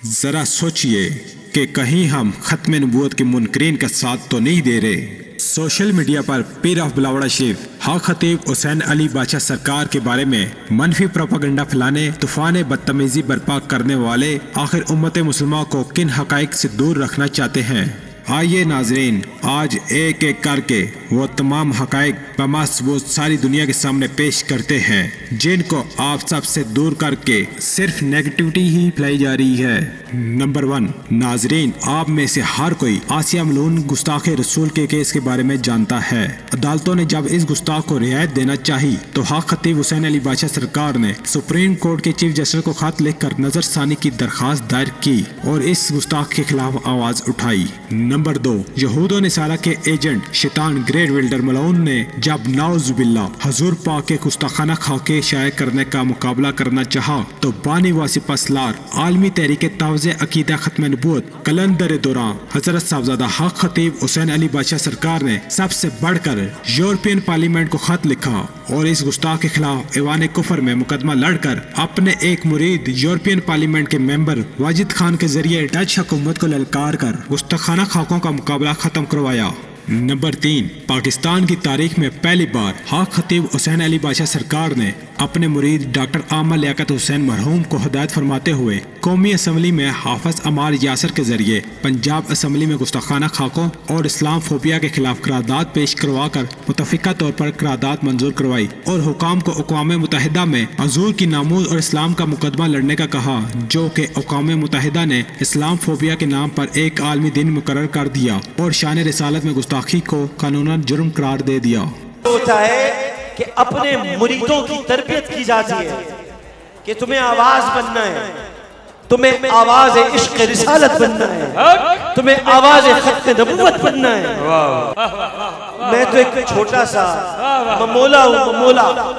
ذرا سوچئے کہ کہیں ہم ختم نبوت کے منکرین کا ساتھ تو نہیں دے رہے۔ سوشل میڈیا پر پیر آف بلاوڑا شریف حق خطیب حسین علی بادشاہ سرکار کے بارے میں منفی پروپیگنڈا پھیلانے، طوفان بدتمیزی برپا کرنے والے آخر امت مسلمہ کو کن حقائق سے دور رکھنا چاہتے ہیں؟ آئیے ناظرین، آج ایک ایک کر کے وہ تمام حقائق بمثبوت ساری دنیا کے سامنے پیش کرتے ہیں جن کو آپ سب سے دور کر کے صرف نیگیٹیوٹی ہی پھیلائی جا رہی ہے۔ نمبر 1، ناظرین، آپ میں سے ہر کوئی آسیہ ملعون گستاخ رسول کے کیس کے بارے میں جانتا ہے۔ عدالتوں نے جب اس گستاخ کو رعایت دینا چاہی تو حق خطیب حسین علی بادشاہ سرکار نے سپریم کورٹ کے چیف جسٹس کو خط لکھ کر نظر ثانی کی درخواست دائر کی اور اس گستاخ کے خلاف آواز اٹھائی۔ نمبر 2، یہود و نصارہ کے ایجنٹ شیطان گریٹ ولڈر ملعون نے جب نعوذ باللہ حضور پاک کے گستاخانہ خاکے شائع کرنے کا مقابلہ کرنا چاہا تو بانی واسی پسلار عالمی تحریک توزیع عقیدہ ختم نبوت کلندر دوران حضرت صاحبزادہ حق خطیب حسین علی بادشاہ سرکار نے سب سے بڑھ کر یورپین پارلیمنٹ کو خط لکھا اور اس گستاخ کے خلاف ایوان کفر میں مقدمہ لڑ کر اپنے ایک مرید یورپین پارلیمنٹ کے ممبر واجد خان کے ذریعے ڈچ حکومت کو للکار کر گستاخانہ خاکوں کا مقابلہ ختم کروایا۔ نمبر 3، پاکستان کی تاریخ میں پہلی بار حق خطیب حسین علی بادشاہ سرکار نے اپنے مرید ڈاکٹر عامر لیاقت حسین مرحوم کو ہدایت فرماتے ہوئے قومی اسمبلی میں حافظ عمار یاسر کے ذریعے پنجاب اسمبلی میں گستاخانہ خاکوں اور اسلام فوبیا کے خلاف قرارداد پیش کروا کر متفقہ طور پر قرارداد منظور کروائی اور حکام کو اقوام متحدہ میں حضور کی ناموز اور اسلام کا مقدمہ لڑنے کا کہا، جو کہ اقوام متحدہ نے اسلام فوبیا کے نام پر ایک عالمی دن مقرر کر دیا اور شان رسالت میں گستاخی کو قانوناً جرم قرار دے دیا۔ ہوتا ہے کہ اپنے مریدوں کی تربیت کی جاتی ہے کہ تمہیں آواز بننا ہے، تمہیں آواز عشق رسالت بننا ہے، تمہیں آواز ختم نبوت بننا ہے۔ میں تو ایک چھوٹا سا ممولا ہوں،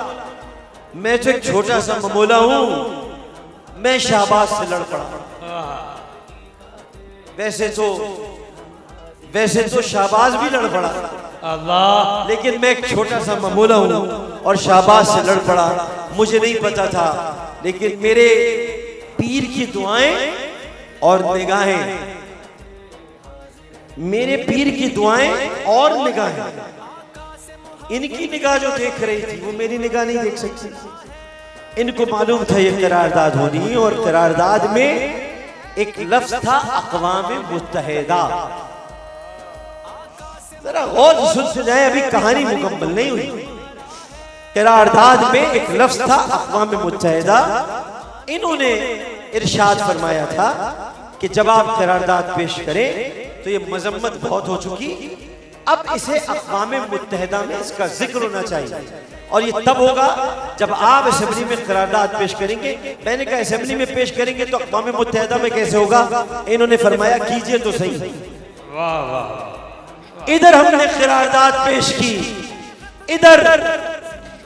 میں تو ایک چھوٹا سا ممولا ہوں، میں شہباز سے لڑ پڑا۔ ویسے تو شہباز بھی لڑ پڑا، لیکن میں ایک چھوٹا سا ممولا ہوں اور شہباز سے لڑ پڑا۔ مجھے نہیں پتا تھا، لیکن میرے پیر کی دعائیں اور نگاہیں، میرے پیر کی دعائیں اور نگاہیں، ان کی نگاہ جو دیکھ رہی تھی وہ میری نگاہ نہیں دیکھ سکتی۔ ان کو معلوم تھا یہ قرارداد ہونی، اور قرارداد میں ایک لفظ تھا اقوام متحدہ۔ ذرا غور سے سن جائے، ابھی کہانی مکمل نہیں ہوئی۔ قرارداد میں ایک لفظ تھا اقوام متحدہ۔ انہوں نے ارشاد فرمایا تھا کہ جب آپ قرارداد پیش کریں تو یہ مذمت بہت ہو چکی، اب اسے اقوام متحدہ میں اس کا ذکر ہونا چاہیے، اور یہ تب ہوگا جب آپ اسمبلی میں قرارداد پیش کریں گے۔ میں نے کہا اسمبلی میں پیش کریں گے تو اقوام متحدہ میں کیسے ہوگا؟ انہوں نے فرمایا کیجئے تو صحیح۔ ادھر ہم نے قرارداد پیش کی، ادھر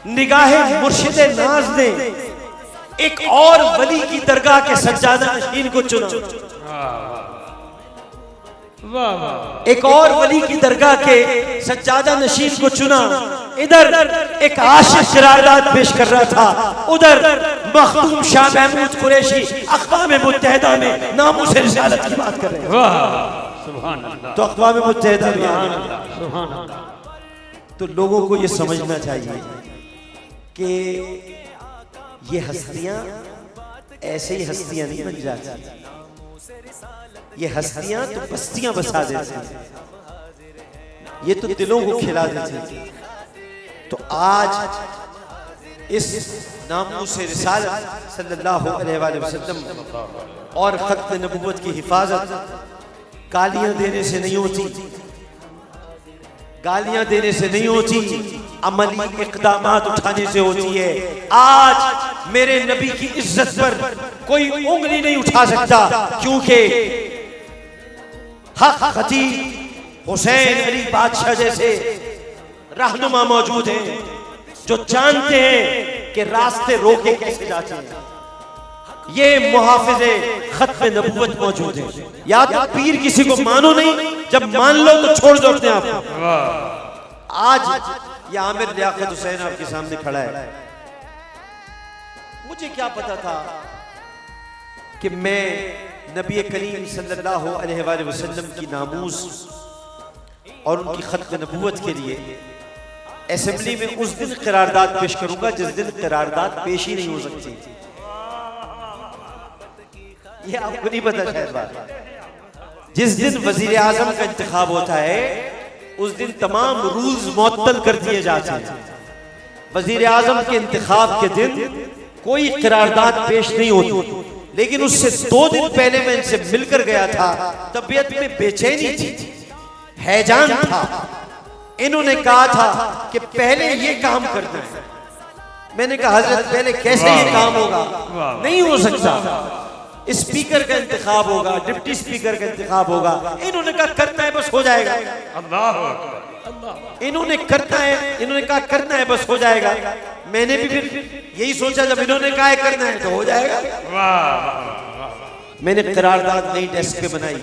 نگاہ مرشد ناز نے ایک اور ولی کی درگاہ کے سجادہ نشین کو چنا، ایک اور ولی کی درگاہ کے سجادہ نشین کو چنا۔ ادھر ایک عاشق قرارداد پیش کر رہا تھا، ادھر مخدوم شاہ محمود قریشی اقوام متحدہ میں ناموس رسالت کی بات کر رہے ہیں۔ تو اقوام متحدہ میں آگے، تو لوگوں کو یہ سمجھنا چاہیے کہ یہ ہستیاں ایسے ہی ہستیاں نہیں بن جاتی، یہ ہستیاں تو بستیاں بسا دیتی ہیں، یہ تو دلوں کو کھلا دیتی ہیں۔ تو آج اس ناموس رسالت صلی اللہ علیہ وآلہ وسلم اور ختم نبوت کی حفاظت گالیاں دینے سے نہیں ہوتی، گالیاں دینے سے نہیں ہوتی، عملی اقدامات اٹھانے سے ہوتی ہے۔ آج میرے نبی کی عزت پر کوئی انگلی نہیں اٹھا سکتا، کیونکہ حق خطیب حسین علی بادشاہ جیسے رہنما موجود ہیں جو جانتے ہیں کہ راستے روکے کیسے جاتے ہیں۔ یہ محافظ ختم نبوت موجود ہیں۔ یا تو پیر کسی کو مانو نہیں، جب مان لو تو چھوڑ دو اپنے آپ کو۔ آج یہ عامر لیاقت حسین آپ کے سامنے کھڑا ہے، مجھے کیا پتا تھا کہ میں نبی کریم صلی اللہ علیہ وآلہ وسلم کی ناموس اور ان کی ختم نبوت کے لیے اسمبلی میں اس دن قرارداد پیش کروں گا جس دن قرارداد پیش ہی نہیں ہو سکتی. یہ آپ کو نہیں پتا شاید بات. جس دن وزیر اعظم کا انتخاب ہوتا ہے اس دن تمام رولز معطل کر دیے جاتے ہیں. وزیر اعظم کے انتخاب کے دن کوئی قرارداد پیش نہیں ہوتی، لیکن اس سے 2 دن پہلے میں ان سے مل کر گیا تھا. طبیعت میں بے چینی تھی، ہیجان تھا. انہوں نے کہا تھا کہ پہلے یہ کام کرنا ہے. میں نے کہا حضرت پہلے کیسے یہ کام ہوگا؟ نہیں ہو سکتا. اسپیکر کا انتخاب ہوگا، ڈپٹی اسپیکر کا انتخاب ہوگا. انہوں نے کہا کرنا ہے بس ہو جائے گا. انہوں نے کہا کرنا ہے بس ہو جائے گا. میں نے بھی پھر یہی سوچا جب انہوں نے کہا کرنا ہے تو ہو جائے گا. میں نے قرارداد نئی ڈیسک پہ بنائی،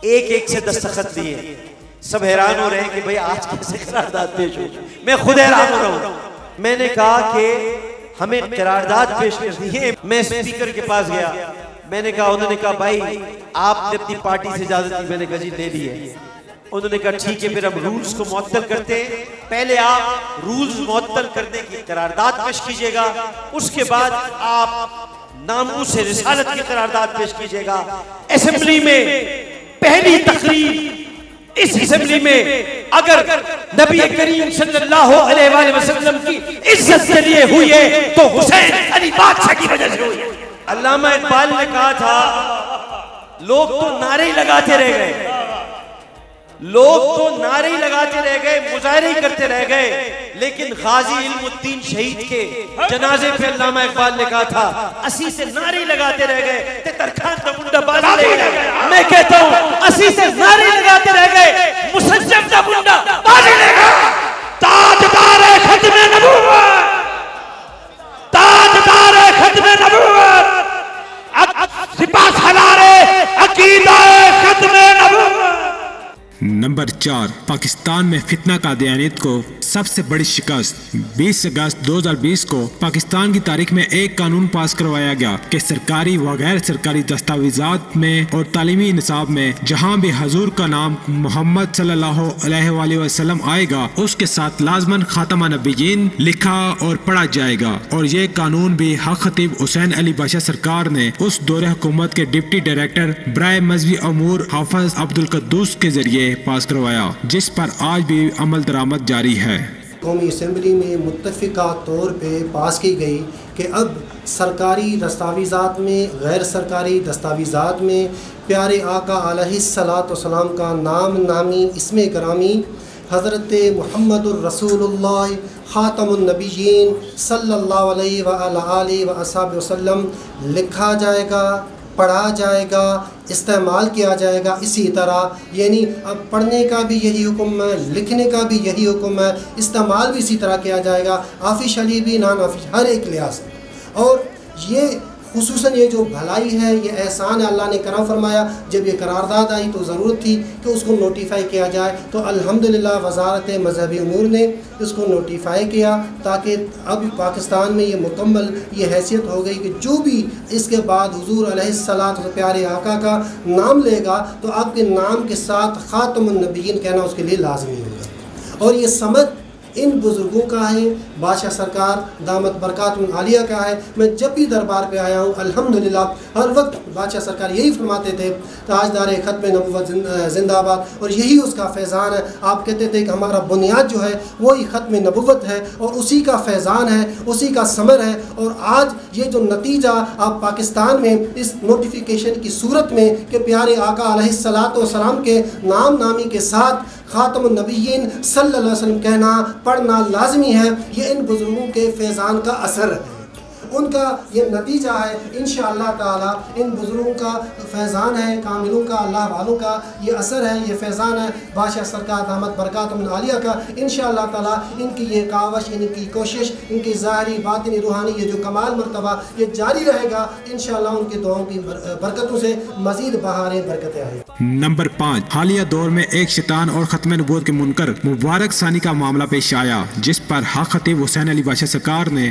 ایک سے دستخط لیے. سب حیران ہو رہے ہیں کہ بھئی آج کیسے قرارداد پیش ہو. میں خود حیران ہو رہا ہوں. میں نے کہا کہ ہمیں قرارداد پیش کرنی ہے. میں اسپیکر کے پاس گیا، میں نے کہا، انہوں نے کہا بھائی آپ نے اپنی پارٹی سے اجازت دی. میں نے کہا جی لے لی ہے. انہوں نے کہا ٹھیک ہے پھر ہم رولز کو معطل کرتے ہیں. پہلے آپ رولز معطل کرنے کی قرارداد پیش کیجئے گا، اس کے بعد آپ ناموس رسالت کی قرارداد پیش کیجئے گا. اسمبلی میں پہلی تقریر اس اسمبلی میں اگر نبی کریم صلی اللہ علیہ وآلہ وسلم کی عزت کے لیے ہوئی ہے تو حسین علی بادشاہ کی وجہ سے ہوئی ہے. علامہ اقبال نے کہا تھا لوگ تو نعرے لگاتے رہ گئے، مظاہرے کرتے رہ گئے، لیکن غازی علم الدین شہید کے جنازے پہ علامہ اقبال نے کہا تھا اسی سے نعرے لگاتے رہ گئے تے ترکھان دا منڈا بازی لے گئے. میں کہتا ہوں اسی سے نعرے لگاتے رہ گئے، مسجد دا منڈا بازی لے گئے. تاجدار ختم نبوت، تاجدار ختم نبوت، سپاہ سالار عقیدہ ختم نبوت. نمبر 4، پاکستان میں فتنہ قادیانیت کو سب سے بڑی شکست. 20 اگست 2020 کو پاکستان کی تاریخ میں ایک قانون پاس کروایا گیا کہ سرکاری و غیر سرکاری دستاویزات میں اور تعلیمی نصاب میں جہاں بھی حضور کا نام محمد صلی اللہ علیہ وآلہ وسلم آئے گا اس کے ساتھ لازماً خاتم نبیین لکھا اور پڑھا جائے گا. اور یہ قانون بھی حق خطیب حسین علی بادشاہ سرکار نے اس دور حکومت کے ڈپٹی ڈائریکٹر برائے مذہبی امور حافظ عبدالقدوس کے ذریعے پاس کروایا، جس پر آج بھی عمل درآمد جاری ہے. قومی اسمبلی میں متفقہ طور پہ پاس کی گئی کہ اب سرکاری دستاویزات میں، غیر سرکاری دستاویزات میں پیارے آقا علیہ الصلاۃ والسلام کا نام نامی اسم گرامی حضرت محمد الرسول اللہ خاتم النبیین صلی اللہ علیہ وآلہ وصحبہ وسلم لکھا جائے گا، پڑھا جائے گا، استعمال کیا جائے گا. اسی طرح یعنی اب پڑھنے کا بھی یہی حکم ہے، لکھنے کا بھی یہی حکم ہے، استعمال بھی اسی طرح کیا جائے گا، آفیشلی بھی نان آفیشلی ہر ایک لحاظ سے. اور یہ خصوصاً یہ جو بھلائی ہے، یہ احسان ہے، اللہ نے کرم فرمایا. جب یہ قرارداد آئی تو ضرورت تھی کہ اس کو نوٹیفائی کیا جائے، تو الحمدللہ وزارت مذہبی امور نے اس کو نوٹیفائی کیا تاکہ اب پاکستان میں یہ مکمل یہ حیثیت ہو گئی کہ جو بھی اس کے بعد حضور علیہ الصلوۃ و پیارے آقا کا نام لے گا تو آپ کے نام کے ساتھ خاتم النبیین کہنا اس کے لیے لازمی ہوگا. اور یہ سمت ان بزرگوں کا ہے، بادشاہ سرکار دامت برکاتہم عالیہ کا ہے. میں جب بھی دربار پہ آیا ہوں الحمدللہ ہر وقت بادشاہ سرکار یہی فرماتے تھے تاجدار ختم نبوت زندہ باد، اور یہی اس کا فیضان ہے. آپ کہتے تھے کہ ہمارا بنیاد جو ہے وہی ختم نبوت ہے اور اسی کا فیضان ہے، اسی کا ثمر ہے. اور آج یہ جو نتیجہ آپ پاکستان میں اس نوٹیفیکیشن کی صورت میں کہ پیارے آقا علیہ الصلوۃ والسلام کے نام نامی کے ساتھ خاتم النبیین صلی اللہ علیہ وسلم کہنا پڑھنا لازمی ہے، یہ ان بزرگوں کے فیضان کا اثر ہے، ان کا یہ نتیجہ ہے. انشاءاللہ تعالی ان بزرگوں کا فیضان ہے، کاملوں کا، اللہ والوں کا یہ اثر ہے، یہ فیضان ہے بادشاہ سرکار دامت برکاتہم عالیہ کا. انشاءاللہ تعالی ان کی یہ کاوش، ان کی کوشش، ان کی ظاہری باطنی روحانی یہ جو کمال مرتبہ یہ جاری رہے گا. انشاءاللہ ان کی دعاؤں کی برکتوں سے مزید بہاریں برکتیں آئیں. نمبر 5، حالیہ دور میں ایک شیطان اور ختم نبوت کے منکر مبارک ثانی کا معاملہ پیش آیا، جس پر حق خطیب حسین علی بادشاہ سرکار نے